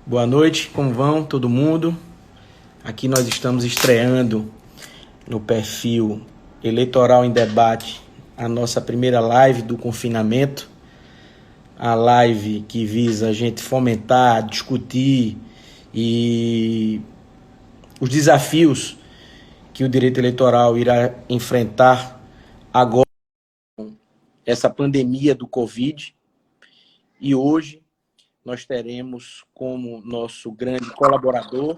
Boa noite, como vão todo mundo? Aqui nós estamos estreando no perfil Eleitoral em Debate a nossa primeira live do confinamento, a live que visa a gente fomentar, discutir e os desafios que o direito eleitoral irá enfrentar agora, essa pandemia do Covid. E hoje nós teremos como nosso grande colaborador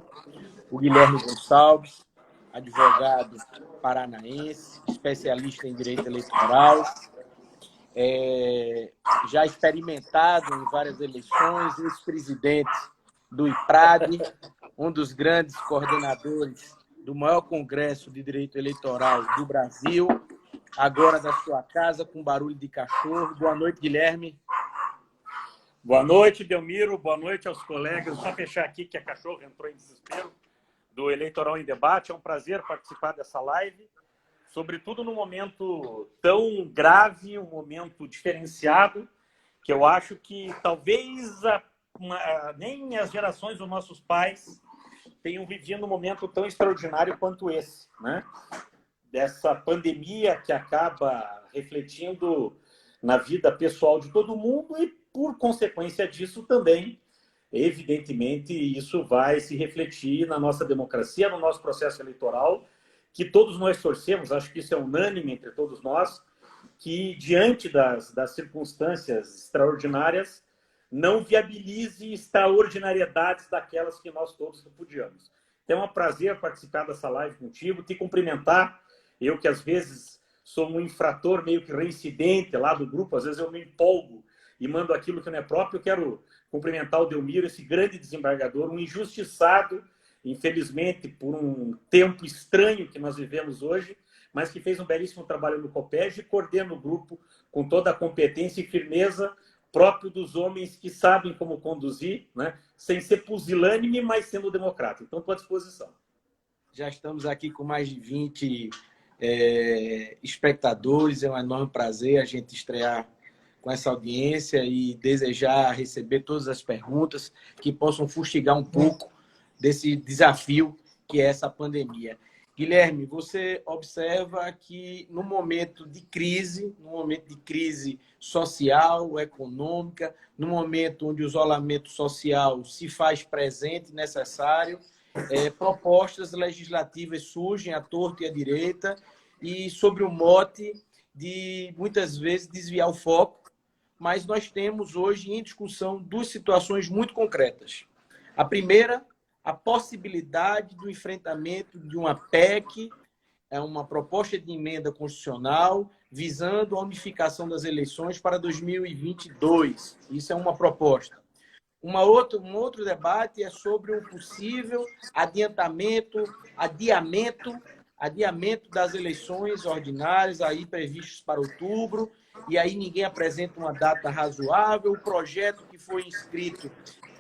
o Guilherme Gonçalves, advogado paranaense, especialista em direito eleitoral, já experimentado em várias eleições, ex-presidente do IPRAD, um dos grandes coordenadores do maior congresso de direito eleitoral do Brasil, agora da sua casa com barulho de cachorro. Boa noite, Guilherme. Boa noite, Delmiro. Boa noite aos colegas. Só fechar aqui que a cachorra entrou em desespero do Eleitoral em Debate. É um prazer participar dessa live, sobretudo num momento tão grave, um momento diferenciado, que eu acho que talvez nem as gerações dos nossos pais tenham vivido um momento tão extraordinário quanto esse, né? Dessa pandemia que acaba refletindo na vida pessoal de todo mundo e, por consequência disso, também, evidentemente, isso vai se refletir na nossa democracia, no nosso processo eleitoral, que todos nós torcemos, acho que isso é unânime entre todos nós, que, diante das circunstâncias extraordinárias, não viabilize extraordinariedades daquelas que nós todos repudiamos. Então, é um prazer participar dessa live contigo, te cumprimentar, eu que às vezes sou um infrator meio que reincidente lá do grupo, às vezes eu me empolgo e mando aquilo que não é próprio. Eu quero cumprimentar o Delmiro, esse grande desembargador, um injustiçado, infelizmente, por um tempo estranho que nós vivemos hoje, mas que fez um belíssimo trabalho no COPEG e coordena o grupo com toda a competência e firmeza próprio dos homens que sabem como conduzir, né? Sem ser pusilânime, mas sendo democrata. Então, estou à disposição. Já estamos aqui com mais de 20 espectadores. É um enorme prazer a gente estrear com essa audiência e desejar receber todas as perguntas que possam fustigar um pouco desse desafio que é essa pandemia. Guilherme, você observa que no momento de crise social, econômica, no momento onde o isolamento social se faz presente, necessário, propostas legislativas surgem à torta e à direita e sobre o mote de, muitas vezes, desviar o foco, mas nós temos hoje em discussão duas situações muito concretas. A primeira, a possibilidade do enfrentamento de uma PEC, uma proposta de emenda constitucional, visando a unificação das eleições para 2022. Isso é uma proposta. Um outro debate é sobre um possível adiamento das eleições ordinárias, aí previstas para outubro, e aí ninguém apresenta uma data razoável. O projeto que foi inscrito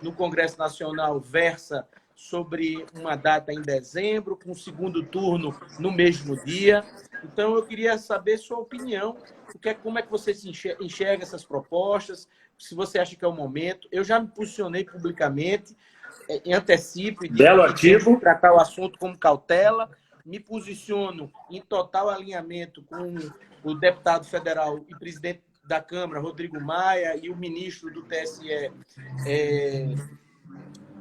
no Congresso Nacional versa sobre uma data em dezembro, com o segundo turno no mesmo dia. Então, eu queria saber sua opinião, como é que você enxerga essas propostas, se você acha que é o momento. Eu já me posicionei publicamente, em antecipo, e Belo artigo. Tratar o assunto como cautela. Me posiciono em total alinhamento com o deputado federal e presidente da Câmara, Rodrigo Maia, e o ministro do TSE,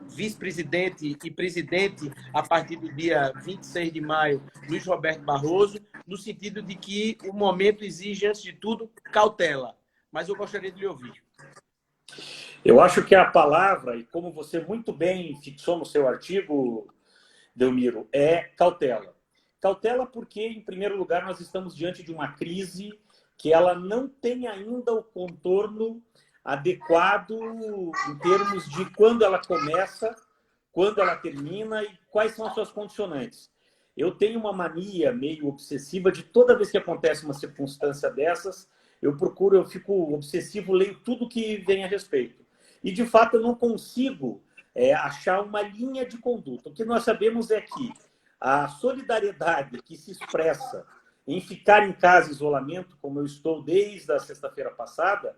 vice-presidente e presidente a partir do dia 26 de maio, Luiz Roberto Barroso, no sentido de que o momento exige, antes de tudo, cautela. Mas eu gostaria de lhe ouvir. Eu acho que a palavra, e como você muito bem fixou no seu artigo, Delmiro, é cautela. Cautela porque, em primeiro lugar, nós estamos diante de uma crise que ela não tem ainda o contorno adequado em termos de quando ela começa, quando ela termina e quais são as suas condicionantes. Eu tenho uma mania meio obsessiva de toda vez que acontece uma circunstância dessas, eu fico obsessivo, leio tudo que vem a respeito. E, de fato, eu não consigo achar uma linha de conduta. O que nós sabemos é que a solidariedade que se expressa em ficar em casa em isolamento, como eu estou desde a sexta-feira passada,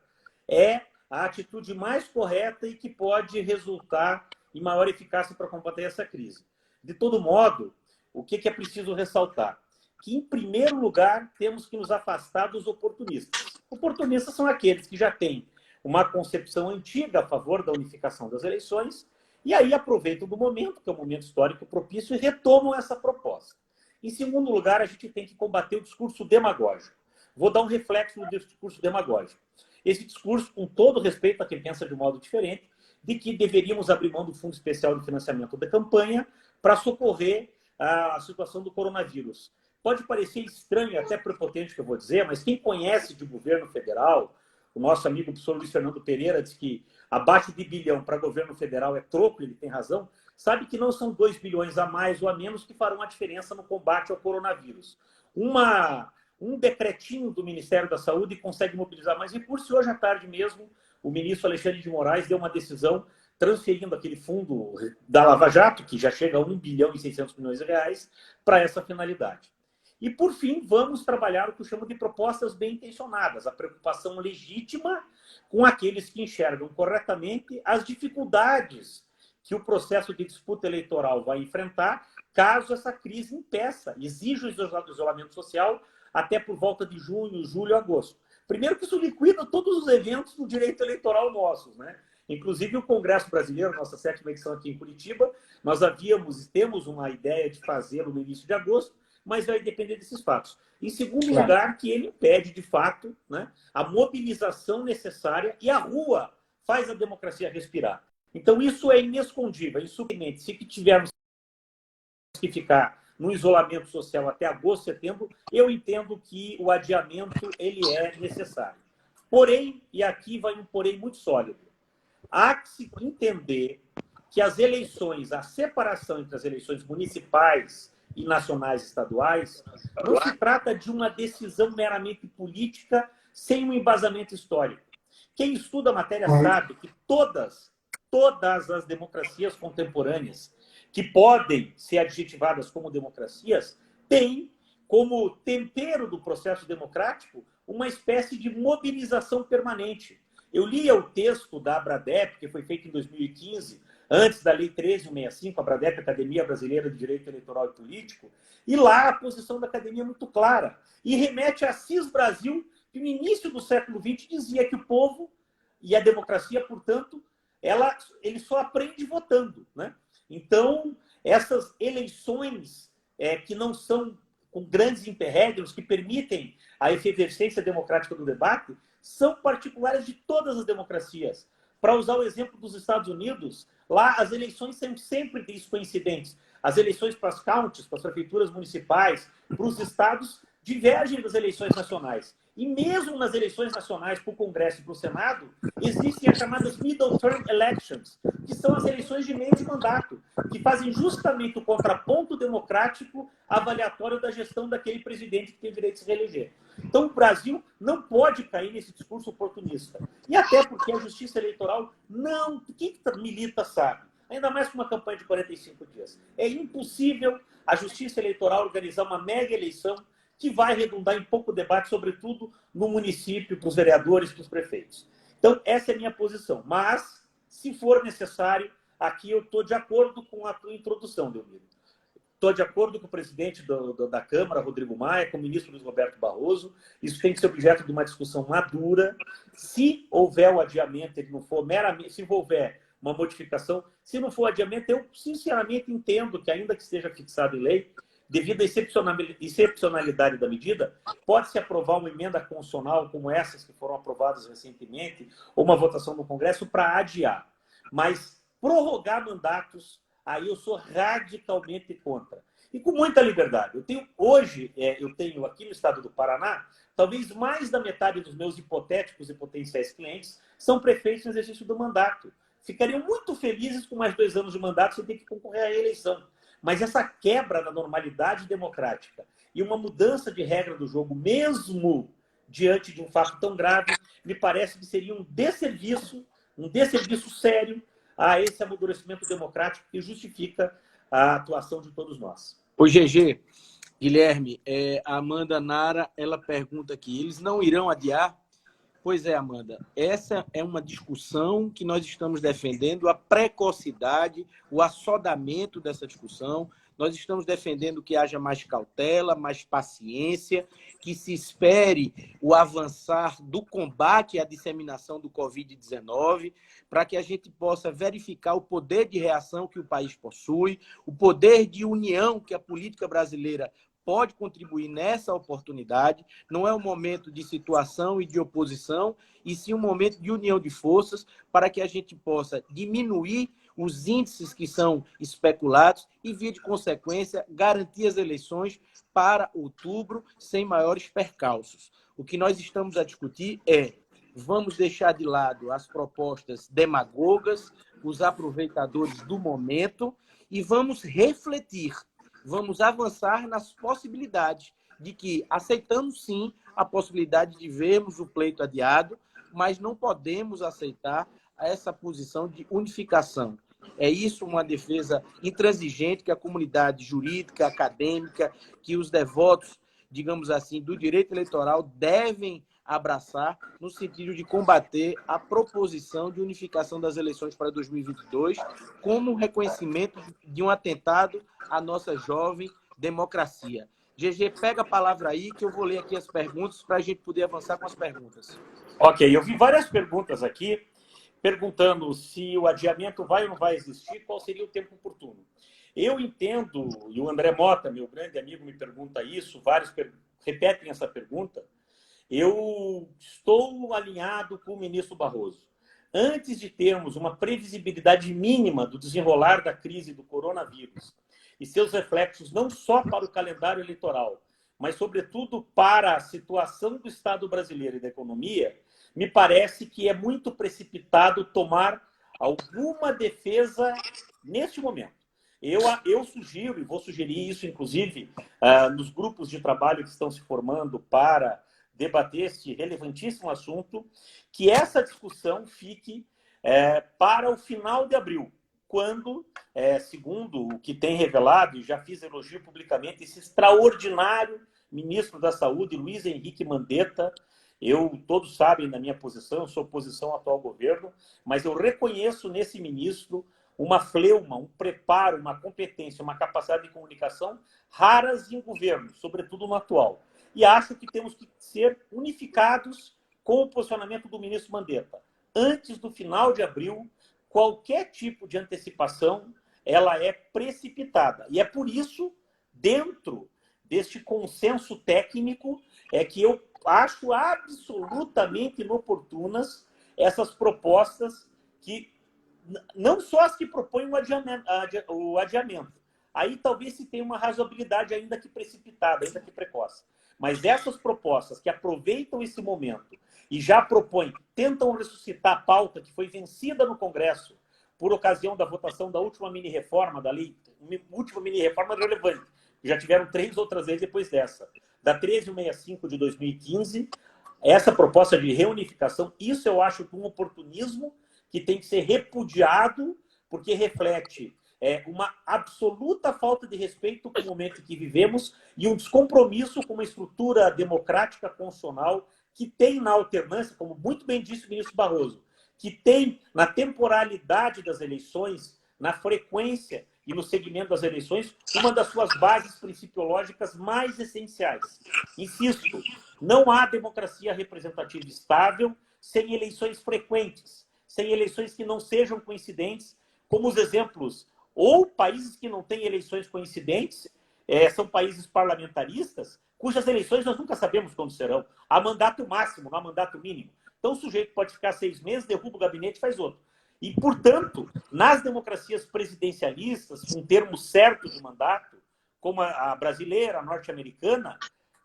é a atitude mais correta e que pode resultar e maior eficácia para combater essa crise. De todo modo, o que é preciso ressaltar? Que, em primeiro lugar, temos que nos afastar dos oportunistas. Oportunistas são aqueles que já têm uma concepção antiga a favor da unificação das eleições e aí aproveitam do momento, que é um momento histórico propício, e retomam essa proposta. Em segundo lugar, a gente tem que combater o discurso demagógico. Vou dar um reflexo no discurso demagógico. Esse discurso, com todo respeito a quem pensa de um modo diferente, de que deveríamos abrir mão do Fundo Especial de Financiamento da Campanha para socorrer a situação do coronavírus. Pode parecer estranho e até prepotente o que eu vou dizer, mas quem conhece de governo federal, o nosso amigo professor Luiz Fernando Pereira diz que abaixo de bilhão para governo federal é troco, ele tem razão, sabe que não são 2 bilhões a mais ou a menos que farão a diferença no combate ao coronavírus. Um decretinho do Ministério da Saúde consegue mobilizar mais recursos e hoje à tarde mesmo o ministro Alexandre de Moraes deu uma decisão transferindo aquele fundo da Lava Jato, que já chega a 1 bilhão e 600 milhões de reais, para essa finalidade. E, por fim, vamos trabalhar o que eu chamo de propostas bem intencionadas, a preocupação legítima com aqueles que enxergam corretamente as dificuldades que o processo de disputa eleitoral vai enfrentar caso essa crise impeça, exija o isolamento social até por volta de junho, julho, agosto. Primeiro que isso liquida todos os eventos do direito eleitoral nossos, né? Inclusive o Congresso Brasileiro, nossa 7ª edição aqui em Curitiba, nós havíamos e temos uma ideia de fazê-lo no início de agosto, mas vai depender desses fatos. Em segundo lugar, que ele impede, de fato, né, a mobilização necessária e a rua faz a democracia respirar. Então, isso é inescondível, é insuprimente. Se tivermos que ficar no isolamento social até agosto, setembro, eu entendo que o adiamento ele é necessário. Porém, e aqui vai um porém muito sólido, há que se entender que as eleições, a separação entre as eleições municipais e nacionais e estaduais, não se trata de uma decisão meramente política sem um embasamento histórico. Quem estuda a matéria sabe que todas as democracias contemporâneas que podem ser adjetivadas como democracias têm como tempero do processo democrático uma espécie de mobilização permanente. Eu lia o texto da Abradep, que foi feito em 2015, antes da Lei 13.165, a Abradep, Academia Brasileira de Direito Eleitoral e Político, e lá a posição da academia é muito clara. E remete a Assis Brasil, que no início do século XX dizia que o povo e a democracia, portanto, ele só aprende votando, né? Então, essas eleições que não são com grandes interregnos, que permitem a efervescência democrática do debate, são particulares de todas as democracias. Para usar o exemplo dos Estados Unidos, lá as eleições são sempre coincidentes. As eleições para as counties, para as prefeituras municipais, para os estados, divergem das eleições nacionais. E mesmo nas eleições nacionais para o Congresso e para o Senado, existem as chamadas middle term elections, que são as eleições de meio de mandato, que fazem justamente o contraponto democrático avaliatório da gestão daquele presidente que tem o direito de se reeleger. Então, o Brasil não pode cair nesse discurso oportunista. E até porque a justiça eleitoral não... Quem milita sabe. Ainda mais com uma campanha de 45 dias. É impossível a justiça eleitoral organizar uma mega eleição que vai redundar em pouco debate, sobretudo no município, para os vereadores, para os prefeitos. Então, essa é a minha posição. Mas, se for necessário, aqui eu estou de acordo com a tua introdução, Delmiro. Estou de acordo com o presidente da Câmara, Rodrigo Maia, com o ministro Luiz Roberto Barroso. Isso tem que ser objeto de uma discussão madura. Se houver o adiamento, ele não for meramente... Se houver uma modificação, se não for adiamento, eu sinceramente entendo que, ainda que esteja fixado em lei, devido à excepcionalidade da medida, pode-se aprovar uma emenda constitucional como essas que foram aprovadas recentemente, ou uma votação no Congresso para adiar. Mas prorrogar mandatos, aí eu sou radicalmente contra. E com muita liberdade. Hoje, eu tenho aqui no estado do Paraná, talvez mais da metade dos meus hipotéticos e potenciais clientes são prefeitos no exercício do mandato. Ficariam muito felizes com mais 2 anos de mandato sem ter que concorrer à reeleição. Mas essa quebra da normalidade democrática e uma mudança de regra do jogo, mesmo diante de um fato tão grave, me parece que seria um desserviço sério a esse amadurecimento democrático que justifica a atuação de todos nós. Ô, GG, Guilherme, a Amanda Nara, ela pergunta aqui, eles não irão adiar? Pois é, Amanda. Essa é uma discussão que nós estamos defendendo, a precocidade, o assodamento dessa discussão. Nós estamos defendendo que haja mais cautela, mais paciência, que se espere o avançar do combate à disseminação do Covid-19, para que a gente possa verificar o poder de reação que o país possui, o poder de união que a política brasileira pode contribuir nessa oportunidade. Não é um momento de situação e de oposição, e sim um momento de união de forças para que a gente possa diminuir os índices que são especulados e, via de consequência, garantir as eleições para outubro sem maiores percalços. O que nós estamos a discutir é: vamos deixar de lado as propostas demagogas, os aproveitadores do momento, e vamos refletir. Vamos avançar nas possibilidades de que aceitamos, sim, a possibilidade de vermos o pleito adiado, mas não podemos aceitar essa posição de unificação. É isso uma defesa intransigente que a comunidade jurídica, acadêmica, que os devotos, digamos assim, do direito eleitoral devem abraçar no sentido de combater a proposição de unificação das eleições para 2022 como reconhecimento de um atentado à nossa jovem democracia. GG, pega a palavra aí que eu vou ler aqui as perguntas para a gente poder avançar com as perguntas. Ok, eu vi várias perguntas aqui perguntando se o adiamento vai ou não vai existir, qual seria o tempo oportuno. Eu entendo, e o André Mota, meu grande amigo, me pergunta isso, vários repetem essa pergunta. Eu estou alinhado com o ministro Barroso. Antes de termos uma previsibilidade mínima do desenrolar da crise do coronavírus e seus reflexos não só para o calendário eleitoral, mas, sobretudo, para a situação do Estado brasileiro e da economia, me parece que é muito precipitado tomar alguma defesa neste momento. Eu sugiro, e vou sugerir isso, inclusive, nos grupos de trabalho que estão se formando para debater este relevantíssimo assunto, que essa discussão fique para o final de abril, quando, segundo o que tem revelado, e já fiz elogio publicamente, esse extraordinário ministro da Saúde, Luiz Henrique Mandetta, todos sabem da minha posição, eu sou oposição ao atual governo, mas eu reconheço nesse ministro uma fleuma, um preparo, uma competência, uma capacidade de comunicação raras em governo, sobretudo no atual. E acho que temos que ser unificados com o posicionamento do ministro Mandetta. Antes do final de abril, qualquer tipo de antecipação, ela é precipitada. E é por isso, dentro deste consenso técnico, que eu acho absolutamente inoportunas essas propostas que, não só as que propõem o adiamento, aí talvez se tenha uma razoabilidade ainda que precipitada, ainda que precoce. Mas essas propostas que aproveitam esse momento e já propõem, tentam ressuscitar a pauta que foi vencida no Congresso por ocasião da votação da última mini-reforma da lei, última mini-reforma relevante, já tiveram 3 outras vezes depois dessa, da 1365 de 2015, essa proposta de reunificação, isso eu acho um oportunismo que tem que ser repudiado, porque reflete uma absoluta falta de respeito com o momento que vivemos e um descompromisso com uma estrutura democrática constitucional que tem na alternância, como muito bem disse o ministro Barroso, que tem na temporalidade das eleições, na frequência e no segmento das eleições, uma das suas bases principiológicas mais essenciais. Insisto, não há democracia representativa estável sem eleições frequentes, sem eleições que não sejam coincidentes, como os exemplos, ou países que não têm eleições coincidentes, são países parlamentaristas, cujas eleições nós nunca sabemos quando serão. Há mandato máximo, não há mandato mínimo. Então o sujeito pode ficar 6 meses, derruba o gabinete e faz outro. E, portanto, nas democracias presidencialistas, com termos certos de mandato, como a brasileira, a norte-americana,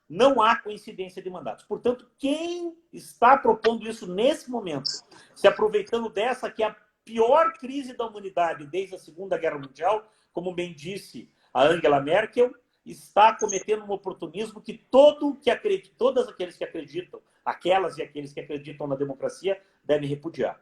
não há coincidência de mandatos. Portanto, quem está propondo isso nesse momento, se aproveitando dessa que é a pior crise da humanidade desde a Segunda Guerra Mundial, como bem disse a Angela Merkel, está cometendo um oportunismo que todas aqueles que acreditam, aquelas e aqueles que acreditam na democracia, devem repudiar.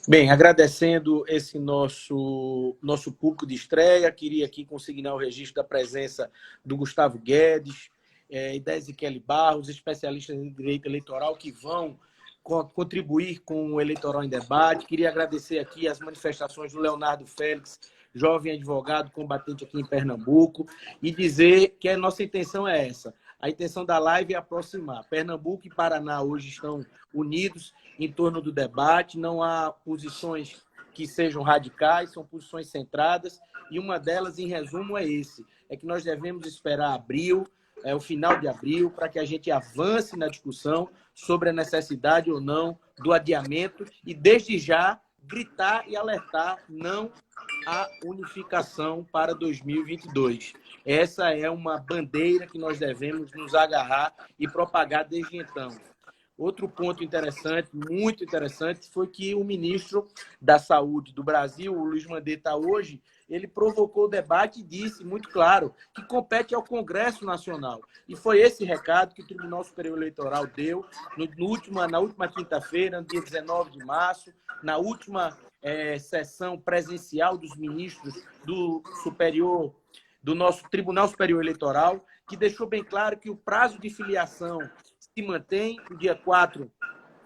Bem, agradecendo esse nosso público de estreia, queria aqui consignar o registro da presença do Gustavo Guedes, Idésia Kelly Barros, especialistas em direito eleitoral que vão contribuir com o Eleitoral em Debate. Queria agradecer aqui as manifestações do Leonardo Félix, jovem advogado combatente aqui em Pernambuco, e dizer que a nossa intenção é essa. A intenção da live é aproximar. Pernambuco e Paraná hoje estão unidos em torno do debate, não há posições que sejam radicais, são posições centradas, e uma delas, em resumo, é que nós devemos esperar abril, o final de abril, para que a gente avance na discussão sobre a necessidade ou não do adiamento e, desde já, gritar e alertar não à unificação para 2022. Essa é uma bandeira que nós devemos nos agarrar e propagar desde então. Outro ponto interessante, muito interessante, foi que o ministro da Saúde do Brasil, o Luiz Mandetta, hoje, ele provocou o debate e disse muito claro que compete ao Congresso Nacional. E foi esse recado que o Tribunal Superior Eleitoral deu na última quinta-feira, no dia 19 de março, na última sessão presencial dos ministros do nosso Tribunal Superior Eleitoral, que deixou bem claro que o prazo de filiação se mantém no dia 4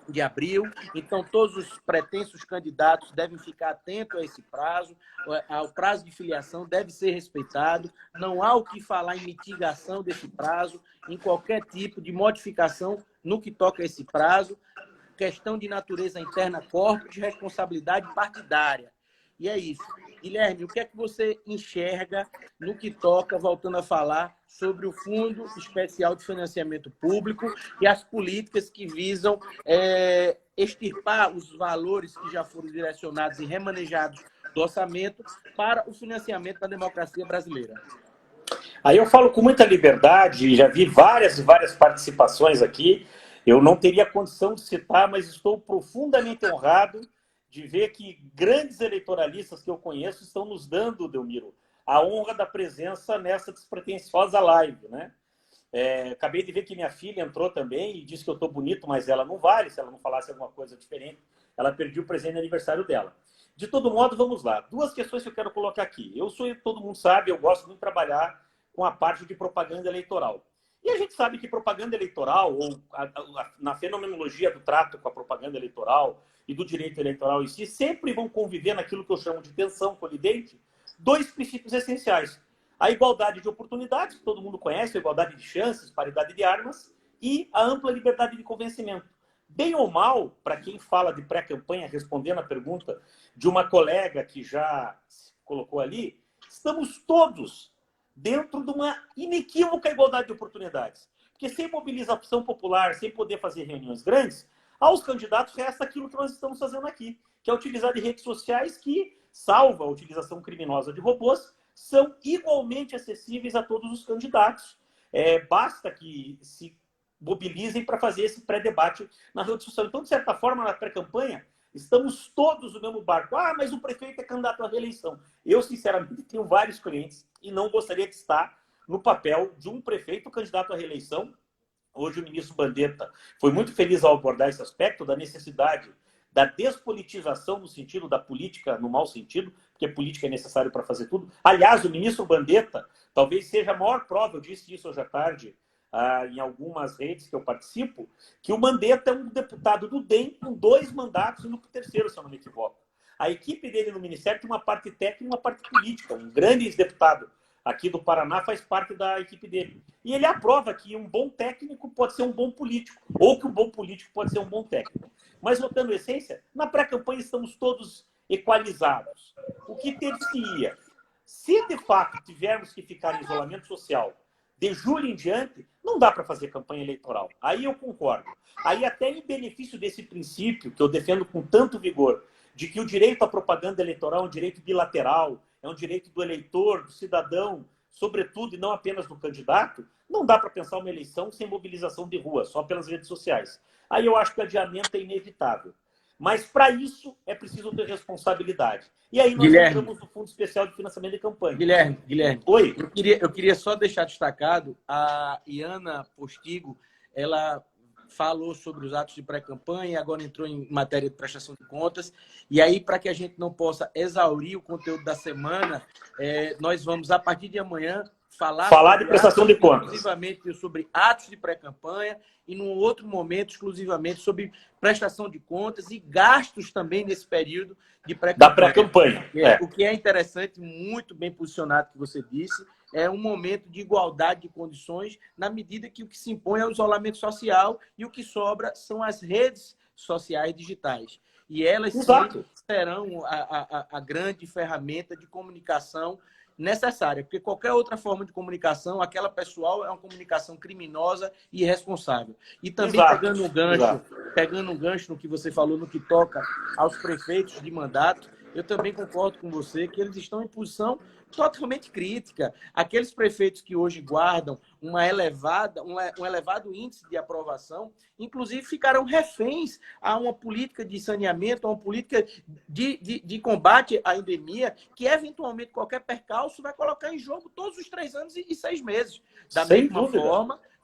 de abril, então todos os pretensos candidatos devem ficar atentos a esse prazo, o prazo de filiação deve ser respeitado, não há o que falar em mitigação desse prazo, em qualquer tipo de modificação no que toca a esse prazo, questão de natureza interna corpo, de responsabilidade partidária. E é isso. Guilherme, o que é que você enxerga no que toca, voltando a falar, sobre o Fundo Especial de Financiamento Público e as políticas que visam extirpar os valores que já foram direcionados e remanejados do orçamento para o financiamento da democracia brasileira? Aí eu falo com muita liberdade, já vi várias e várias participações aqui. Eu não teria condição de citar, mas estou profundamente honrado de ver que grandes eleitoralistas que eu conheço estão nos dando, Delmiro, a honra da presença nessa despretensiosa live, né? Acabei de ver que minha filha entrou também e disse que eu estou bonito, mas ela não vale, se ela não falasse alguma coisa diferente, ela perdeu o presente de aniversário dela. De todo modo, vamos lá. Duas questões que eu quero colocar aqui. Todo mundo sabe, eu gosto muito de trabalhar com a parte de propaganda eleitoral. E a gente sabe que propaganda eleitoral, ou na fenomenologia do trato com a propaganda eleitoral e do direito eleitoral em si, sempre vão conviver naquilo que eu chamo de tensão colidente, dois princípios essenciais. A igualdade de oportunidades, que todo mundo conhece, a igualdade de chances, paridade de armas, e a ampla liberdade de convencimento. Bem ou mal, para quem fala de pré-campanha, respondendo a pergunta de uma colega que já se colocou ali, estamos todos dentro de uma inequívoca igualdade de oportunidades. Porque sem mobilização popular, sem poder fazer reuniões grandes, aos candidatos resta aquilo que nós estamos fazendo aqui, que é utilizar de redes sociais que, salvo a utilização criminosa de robôs, são igualmente acessíveis a todos os candidatos. Basta que se mobilizem para fazer esse pré-debate na rede social. Então, de certa forma, na pré-campanha, estamos todos no mesmo barco. Ah, mas o prefeito é candidato à reeleição. Eu, sinceramente, tenho vários clientes e não gostaria de estar no papel de um prefeito candidato à reeleição. Hoje o ministro Mandetta foi muito feliz ao abordar esse aspecto da necessidade da despolitização no sentido da política, no mau sentido, porque política é necessário para fazer tudo. Aliás, o ministro Mandetta talvez seja a maior prova, eu disse isso hoje à tarde, em algumas redes que eu participo, que o Mandetta é um deputado do DEM com 2 mandatos e no terceiro, se eu não me equivoco. A equipe dele no Ministério tem uma parte técnica e uma parte política. Um grande ex-deputado aqui do Paraná faz parte da equipe dele. E ele aprova que um bom técnico pode ser um bom político, ou que um bom político pode ser um bom técnico. Mas, voltando à essência, na pré-campanha estamos todos equalizados. O que ter-se-ia? Se, de fato, tivermos que ficar em isolamento social de julho em diante, não dá para fazer campanha eleitoral. Aí eu concordo. Aí, até em benefício desse princípio, que eu defendo com tanto vigor, de que o direito à propaganda eleitoral é um direito bilateral, é um direito do eleitor, do cidadão, sobretudo, e não apenas do candidato, não dá para pensar uma eleição sem mobilização de rua, só pelas redes sociais. Aí eu acho que o adiamento é inevitável. Mas, para isso, é preciso ter responsabilidade. E aí nós entramos no Fundo Especial de Financiamento de Campanha. Guilherme. Oi. Eu queria só deixar destacado, a Iana Postigo, ela falou sobre os atos de pré-campanha, agora entrou em matéria de prestação de contas. E aí, para que a gente não possa exaurir o conteúdo da semana, nós vamos, a partir de amanhã, falar de prestação de contas. Exclusivamente sobre atos de pré-campanha e, num outro momento, exclusivamente sobre prestação de contas e gastos também nesse período de pré-campanha. Da pré-campanha. O que é interessante, muito bem posicionado que você disse, é um momento de igualdade de condições, na medida que o que se impõe é o isolamento social e o que sobra são as redes sociais digitais. E elas serão a grande ferramenta de comunicação necessária, porque qualquer outra forma de comunicação, aquela pessoal, é uma comunicação criminosa e irresponsável. E também pegando um gancho no que você falou, no que toca aos prefeitos de mandato, eu também concordo com você que eles estão em posição totalmente crítica. Aqueles prefeitos que hoje guardam um elevado índice de aprovação, inclusive ficaram reféns a uma política de saneamento, a uma política de combate à endemia, que eventualmente qualquer percalço vai colocar em jogo todos os 3 anos e 6 meses.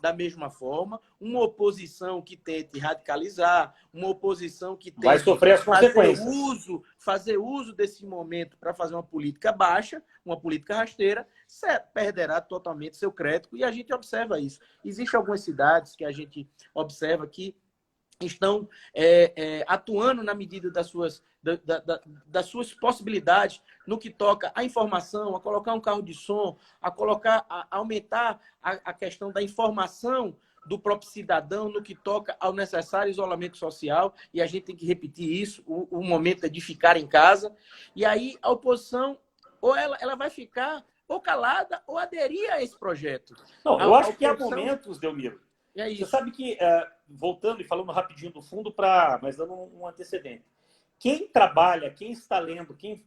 Da mesma forma, uma oposição que tente radicalizar, uma oposição que tente vai sofrer as consequências. Fazer uso desse momento para fazer uma política baixa, uma política rasteira, perderá totalmente seu crédito. E a gente observa isso. Existem algumas cidades que a gente observa que estão atuando na medida das suas possibilidades no que toca à informação, a colocar um carro de som, a aumentar a questão da informação do próprio cidadão no que toca ao necessário isolamento social, e a gente tem que repetir isso, o momento é de ficar em casa. E aí a oposição, ou ela vai ficar ou calada ou aderir a esse projeto. Não, eu acho que há momentos, Delmiro. Você sabe que, voltando e falando rapidinho do fundo, mas dando um antecedente, quem trabalha, quem está lendo, quem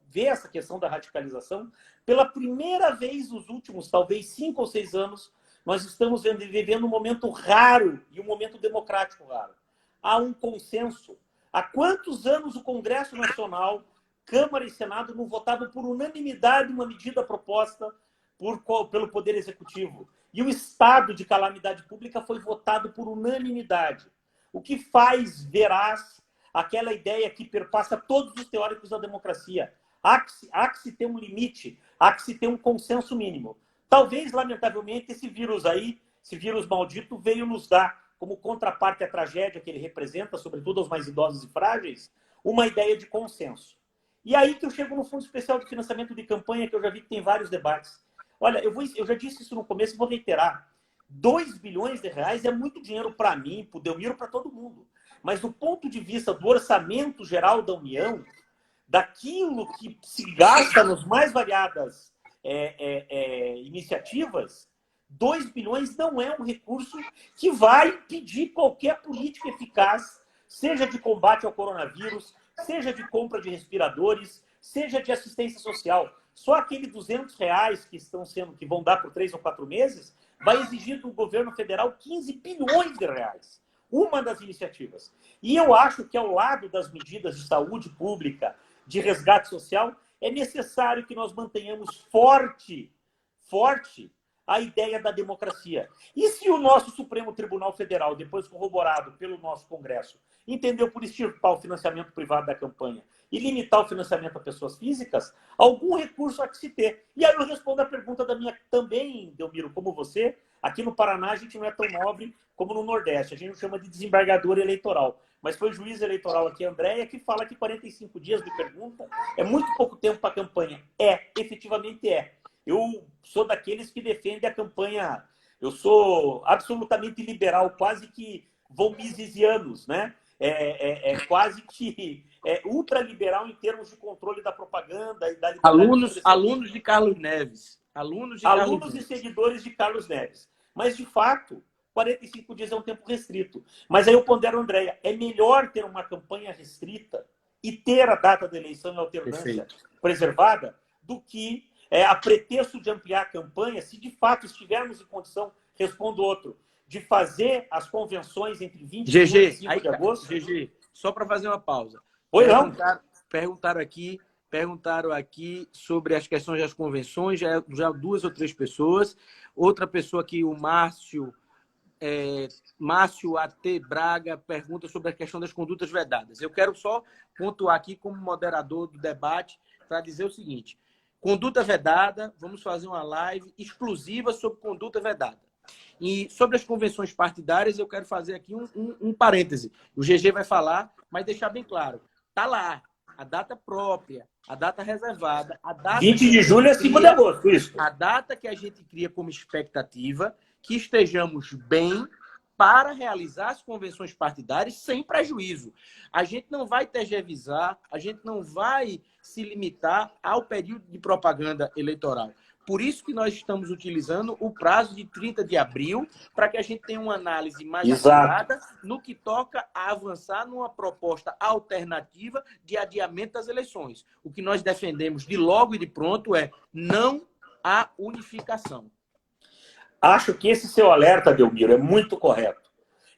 vê essa questão da radicalização, pela primeira vez nos últimos, talvez 5 ou 6 anos, nós estamos vivendo um momento raro e um momento democrático raro. Há um consenso. Há quantos anos o Congresso Nacional, Câmara e Senado não votavam por unanimidade uma medida proposta pelo Poder Executivo? E o estado de calamidade pública foi votado por unanimidade. O que faz veraz aquela ideia que perpassa todos os teóricos da democracia. Há que se ter um limite, há que se ter um consenso mínimo. Talvez, lamentavelmente, esse vírus maldito, veio nos dar, como contraparte à tragédia que ele representa, sobretudo aos mais idosos e frágeis, uma ideia de consenso. E aí que eu chego no Fundo Especial de Financiamento de Campanha, que eu já vi que tem vários debates. Olha, eu já disse isso no começo e vou reiterar. 2 bilhões de reais é muito dinheiro para mim, para o Delmiro, para todo mundo. Mas do ponto de vista do orçamento geral da União, daquilo que se gasta nas mais variadas iniciativas, 2 bilhões não é um recurso que vai impedir qualquer política eficaz, seja de combate ao coronavírus, seja de compra de respiradores, seja de assistência social. Só aquele R$200 que vão dar por 3 ou 4 meses vai exigir do governo federal 15 bilhões de reais. Uma das iniciativas. E eu acho que, ao lado das medidas de saúde pública, de resgate social, é necessário que nós mantenhamos forte a ideia da democracia. E se o nosso Supremo Tribunal Federal, depois corroborado pelo nosso Congresso, entendeu por extirpar o financiamento privado da campanha e limitar o financiamento a pessoas físicas, algum recurso há que se ter. E aí eu respondo a pergunta da minha também, Delmiro, como você. Aqui no Paraná a gente não é tão nobre como no Nordeste. A gente chama de desembargador eleitoral. Mas foi juiz eleitoral aqui, Andréia, que fala que 45 dias de pergunta é muito pouco tempo para a campanha. Efetivamente é. Eu sou daqueles que defendem a campanha. Eu sou absolutamente liberal, quase que von Misesianos, né? Quase que ultraliberal em termos de controle da propaganda e da liberdade. Alunos de Carlos Neves. Alunos e seguidores de Carlos Neves. Mas, de fato, 45 dias é um tempo restrito. Mas aí eu pondero, Andréia, é melhor ter uma campanha restrita e ter a data da eleição e alternância preservada do que a pretexto de ampliar a campanha, se de fato estivermos em condição, respondo outro, de fazer as convenções entre 20 e 25 de agosto. GG, só para fazer uma pausa. Oi, não? Perguntaram aqui sobre as questões das convenções, já 2 ou 3 pessoas. Outra pessoa aqui, o Márcio A.T. Braga, pergunta sobre a questão das condutas vedadas. Eu quero só pontuar aqui como moderador do debate para dizer o seguinte: Conduta vedada, vamos fazer uma live exclusiva sobre conduta vedada. E sobre as convenções partidárias, eu quero fazer aqui um parêntese. O GG vai falar, mas deixar bem claro. Está lá, a data própria, a data reservada, a data 20 de julho é 5 de agosto, isso. A data que a gente cria como expectativa que estejamos bem para realizar as convenções partidárias sem prejuízo. A gente não vai tergiversar, a gente não vai se limitar ao período de propaganda eleitoral. Por isso que nós estamos utilizando o prazo de 30 de abril para que a gente tenha uma análise mais apurada no que toca a avançar numa proposta alternativa de adiamento das eleições. O que nós defendemos de logo e de pronto é não a unificação. Acho que esse seu alerta, Delmiro, é muito correto.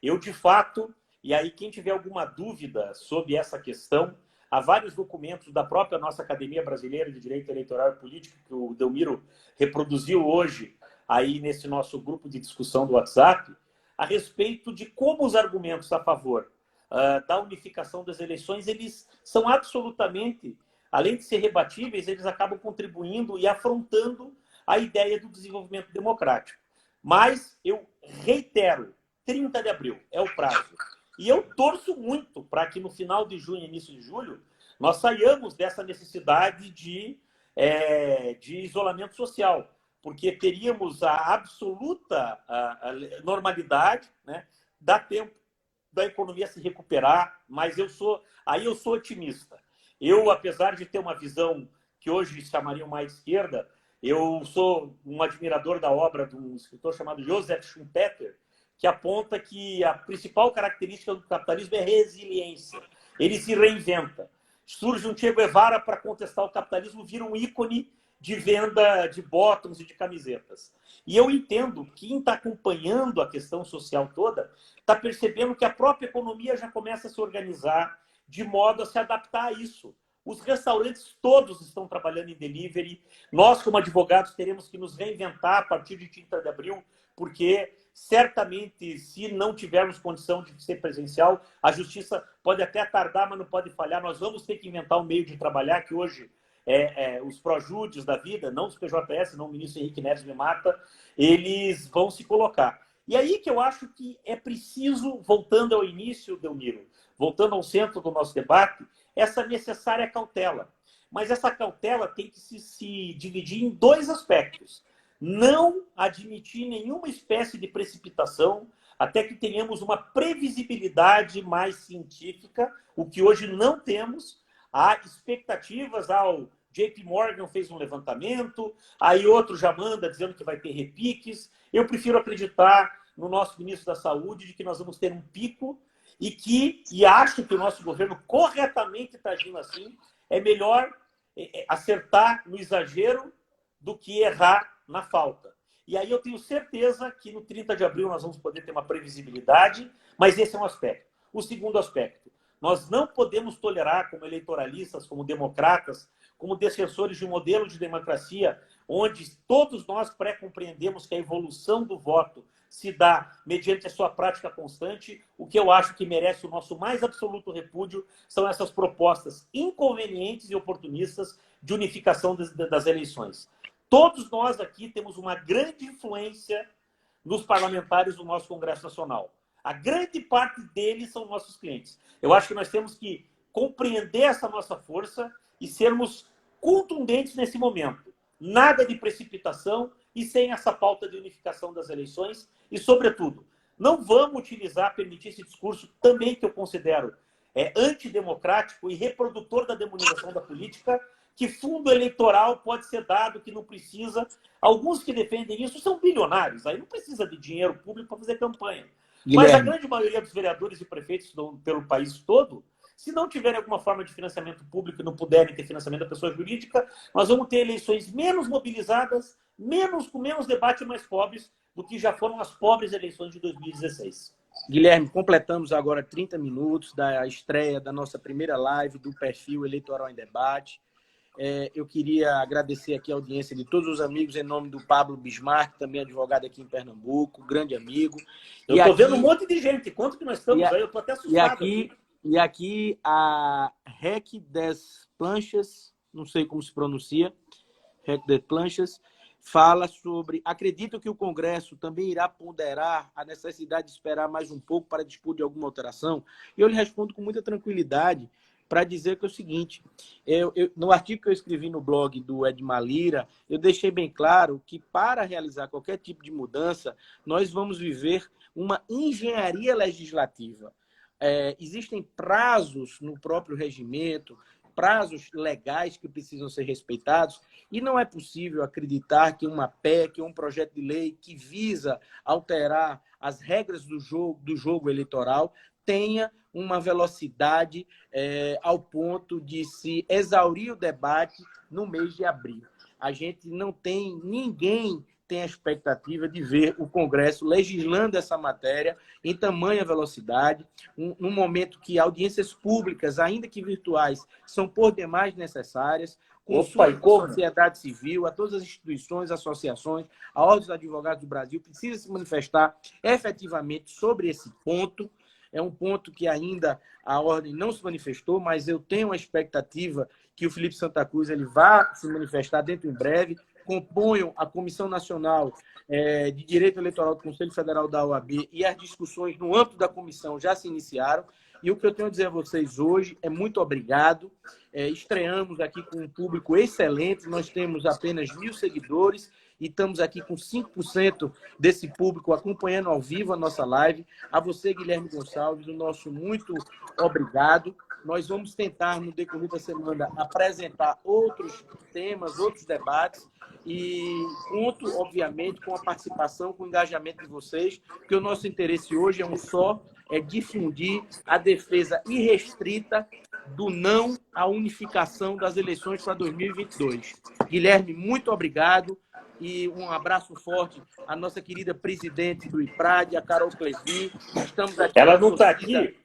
Eu, de fato, e aí quem tiver alguma dúvida sobre essa questão, há vários documentos da própria nossa Academia Brasileira de Direito Eleitoral e Político, que o Delmiro reproduziu hoje aí nesse nosso grupo de discussão do WhatsApp, a respeito de como os argumentos a favor da unificação das eleições, eles são absolutamente, além de ser rebatíveis, eles acabam contribuindo e afrontando a ideia do desenvolvimento democrático. Mas eu reitero, 30 de abril é o prazo. E eu torço muito para que no final de junho, início de julho, nós saiamos dessa necessidade de isolamento social, porque teríamos a absoluta normalidade, né? Dá tempo da economia se recuperar, mas eu sou otimista. Eu, apesar de ter uma visão que hoje chamariam mais esquerda, eu sou um admirador da obra de um escritor chamado Joseph Schumpeter, que aponta que a principal característica do capitalismo é resiliência. Ele se reinventa. Surge um Che Guevara para contestar o capitalismo, vira um ícone de venda de bottoms e de camisetas. E eu entendo que quem está acompanhando a questão social toda está percebendo que a própria economia já começa a se organizar de modo a se adaptar a isso. Os restaurantes todos estão trabalhando em delivery. Nós, como advogados, teremos que nos reinventar a partir de 30 de abril, porque certamente, se não tivermos condição de ser presencial, a justiça pode até tardar, mas não pode falhar. Nós vamos ter que inventar um meio de trabalhar que hoje os projúdios da vida, não os PJS, não o ministro Henrique Neves me mata, eles vão se colocar. E aí que eu acho que é preciso, voltando ao início, Delmiro, voltando ao centro do nosso debate, essa necessária cautela. Mas essa cautela tem que se dividir em dois aspectos. Não admitir nenhuma espécie de precipitação até que tenhamos uma previsibilidade mais científica, o que hoje não temos. Há expectativas, o JP Morgan fez um levantamento, aí outro já manda dizendo que vai ter repiques. Eu prefiro acreditar no nosso ministro da Saúde de que nós vamos ter um pico e acho que o nosso governo corretamente está agindo assim. É melhor acertar no exagero do que errar na falta. E aí eu tenho certeza que no 30 de abril nós vamos poder ter uma previsibilidade, mas esse é um aspecto. O segundo aspecto, nós não podemos tolerar, como eleitoralistas, como democratas, como defensores de um modelo de democracia, onde todos nós pré-compreendemos que a evolução do voto se dá mediante a sua prática constante. O que eu acho que merece o nosso mais absoluto repúdio são essas propostas inconvenientes e oportunistas de unificação das eleições. Todos nós aqui temos uma grande influência nos parlamentares do nosso Congresso Nacional. A grande parte deles são nossos clientes. Eu acho que nós temos que compreender essa nossa força e sermos contundentes nesse momento. Nada de precipitação e sem essa pauta de unificação das eleições. E, sobretudo, não vamos permitir esse discurso também que eu considero antidemocrático e reprodutor da demonização da política, que fundo eleitoral pode ser dado, que não precisa. Alguns que defendem isso são bilionários, aí não precisa de dinheiro público para fazer campanha. Guilherme. Mas a grande maioria dos vereadores e prefeitos pelo país todo, se não tiverem alguma forma de financiamento público e não puderem ter financiamento da pessoa jurídica, nós vamos ter eleições menos mobilizadas, com menos debate e mais pobres do que já foram as pobres eleições de 2016. Guilherme, completamos agora 30 minutos da estreia da nossa primeira live do perfil Eleitoral em Debate. Eu queria agradecer aqui a audiência de todos os amigos em nome do Pablo Bismarck, também advogado aqui em Pernambuco, grande amigo. Eu estou vendo um monte de gente. Quanto que nós estamos aí? Eu estou até assustado. E aqui a REC des Planchas, não sei como se pronuncia, Hector Planchas, fala sobre... Acredito que o Congresso também irá ponderar a necessidade de esperar mais um pouco para dispor de alguma alteração. E eu lhe respondo com muita tranquilidade para dizer que é o seguinte, no artigo que eu escrevi no blog do Edmar Lira, eu deixei bem claro que para realizar qualquer tipo de mudança, nós vamos viver uma engenharia legislativa. Existem prazos no próprio regimento, prazos legais que precisam ser respeitados, e não é possível acreditar que uma PEC, um projeto de lei que visa alterar as regras do jogo eleitoral tenha uma velocidade ao ponto de se exaurir o debate no mês de abril. A gente não tem, ninguém tem a expectativa de ver o Congresso legislando essa matéria em tamanha velocidade, num momento que audiências públicas, ainda que virtuais, são por demais necessárias, consulta à sociedade civil, a todas as instituições, associações, a Ordem dos Advogados do Brasil, precisa se manifestar efetivamente sobre esse ponto. É um ponto que ainda a Ordem não se manifestou, mas eu tenho a expectativa que o Felipe Santa Cruz ele vá se manifestar dentro em breve. Componham a Comissão Nacional de Direito Eleitoral do Conselho Federal da OAB e as discussões no âmbito da comissão já se iniciaram. E o que eu tenho a dizer a vocês hoje é muito obrigado. Estreamos aqui com um público excelente, nós temos apenas 1.000 seguidores e estamos aqui com 5% desse público acompanhando ao vivo a nossa live. A você, Guilherme Gonçalves, o nosso muito obrigado. Nós vamos tentar, no decorrer da semana, apresentar outros temas, outros debates e conto, obviamente, com a participação, com o engajamento de vocês, porque o nosso interesse hoje é um só, é difundir a defesa irrestrita do não à unificação das eleições para 2022. Guilherme, muito obrigado e um abraço forte à nossa querida presidente do IPRAD, a Carol Clesby. Estamos aqui. Ela não está aqui.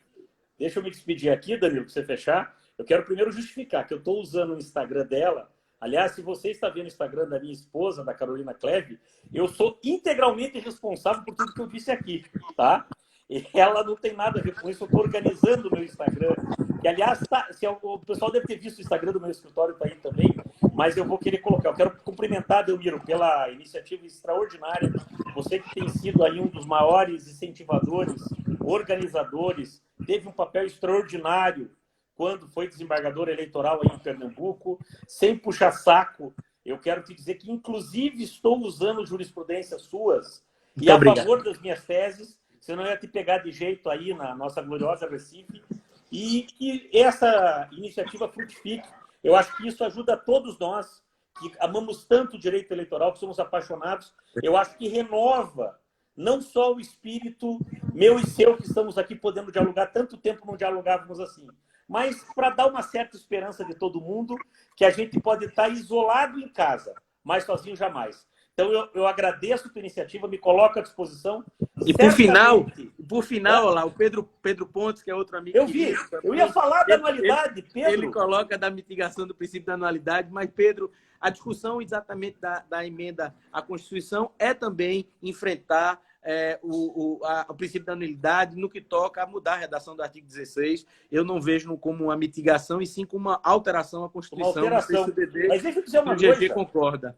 Deixa eu me despedir aqui, Danilo, para você fechar. Eu quero primeiro justificar que eu estou usando o Instagram dela. Aliás, se você está vendo o Instagram da minha esposa, da Carolina Cleve, eu sou integralmente responsável por tudo que eu disse aqui, tá? E ela não tem nada a ver com isso. Eu estou organizando o meu Instagram. Que, aliás, o pessoal deve ter visto o Instagram do meu escritório, está aí também, mas eu vou querer colocar. Eu quero cumprimentar, Delmiro, pela iniciativa extraordinária. Você que tem sido aí um dos maiores incentivadores, organizadores, teve um papel extraordinário quando foi desembargador eleitoral aí em Pernambuco, sem puxar saco. Eu quero te dizer que, inclusive, estou usando jurisprudências suas e a favor das minhas teses, senão eu ia te pegar de jeito aí na nossa gloriosa Recife, e que essa iniciativa frutifique. Eu acho que isso ajuda a todos nós, que amamos tanto o direito eleitoral, que somos apaixonados. Eu acho que renova não só o espírito meu e seu, que estamos aqui podendo dialogar, tanto tempo não dialogávamos assim, mas para dar uma certa esperança de todo mundo que a gente pode estar isolado em casa, mas sozinho jamais. Então, eu agradeço a tua iniciativa, me coloco à disposição. E por final, olha lá, o Pedro Pontes, que é outro amigo. Eu vi, eu ia falar da anualidade, Pedro. Ele coloca da mitigação do princípio da anualidade, mas, Pedro, a discussão exatamente da emenda à Constituição é também enfrentar o princípio da anualidade no que toca a mudar a redação do artigo 16. Eu não vejo como uma mitigação, e sim como uma alteração à Constituição. Uma alteração. Mas deixa eu dizer uma coisa. O GG concorda.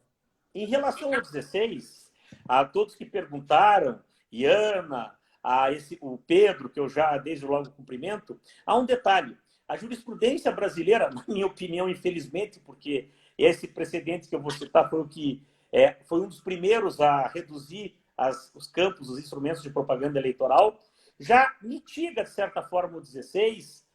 Em relação ao 16, a todos que perguntaram, Iana, o Pedro, que eu já desde logo cumprimento, há um detalhe. A jurisprudência brasileira, na minha opinião, infelizmente, porque esse precedente que eu vou citar foi um dos primeiros a reduzir os campos, os instrumentos de propaganda eleitoral, já mitiga, de certa forma, o 16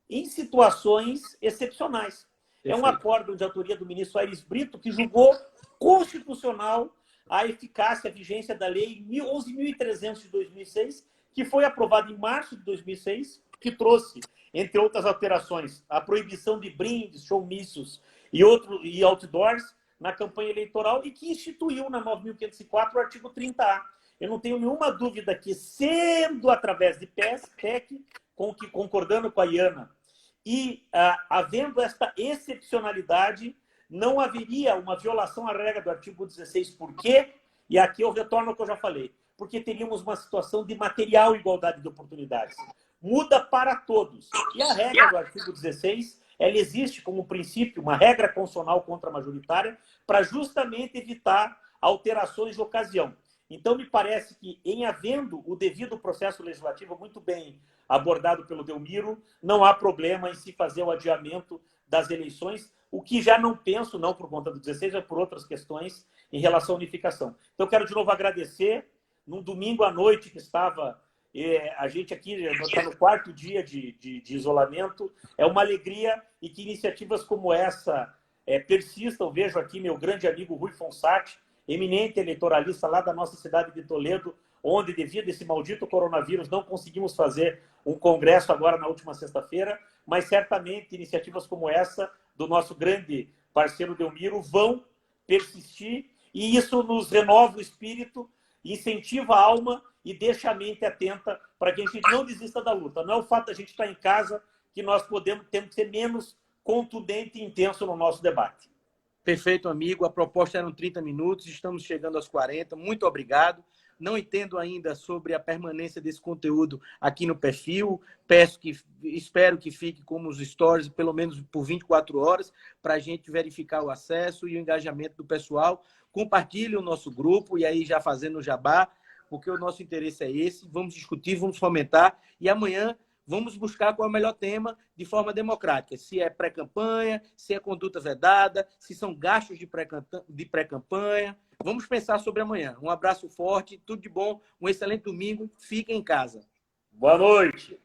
em situações excepcionais. É um acórdão de autoria do ministro Aires Brito, que julgou constitucional a eficácia, a vigência da lei 11.300 de 2006, que foi aprovada em março de 2006, que trouxe, entre outras alterações, a proibição de brindes, showmícios e outdoors na campanha eleitoral, e que instituiu na 9.504 o artigo 30A. Eu não tenho nenhuma dúvida que, sendo através de PEC, concordando com a Iana, e havendo esta excepcionalidade, não haveria uma violação à regra do artigo 16. Por quê? E aqui eu retorno ao que eu já falei. Porque teríamos uma situação de material igualdade de oportunidades. Muda para todos. E a regra do artigo 16 ela existe como princípio, uma regra constitucional contra a majoritária, para justamente evitar alterações de ocasião. Então, me parece que, em havendo o devido processo legislativo muito bem abordado pelo Delmiro, não há problema em se fazer o adiamento das eleições, o que já não penso, não por conta do 16, mas por outras questões em relação à unificação. Então, quero de novo agradecer. Num domingo à noite que estava a gente aqui, está no 4º dia de isolamento, é uma alegria e que iniciativas como essa persistam. Vejo aqui meu grande amigo Rui Fonsati, eminente eleitoralista lá da nossa cidade de Toledo, onde, devido a esse maldito coronavírus, não conseguimos fazer um congresso agora na última sexta-feira, mas certamente iniciativas como essa do nosso grande parceiro Delmiro vão persistir, e isso nos renova o espírito, incentiva a alma e deixa a mente atenta para que a gente não desista da luta. Não é o fato de a gente estar em casa que nós temos que ser menos contundente e intenso no nosso debate. Perfeito, amigo. A proposta eram 30 minutos, estamos chegando aos 40. Muito obrigado. Não entendo ainda sobre a permanência desse conteúdo aqui no perfil. Espero que fique como os stories, pelo menos por 24 horas, para a gente verificar o acesso e o engajamento do pessoal. Compartilhe o nosso grupo, e aí já fazendo o jabá, porque o nosso interesse é esse. Vamos discutir, vamos fomentar, e amanhã vamos buscar qual é o melhor tema de forma democrática. Se é pré-campanha, se é conduta vedada, se são gastos de pré-campanha. Vamos pensar sobre amanhã. Um abraço forte, tudo de bom, um excelente domingo. Fiquem em casa. Boa noite.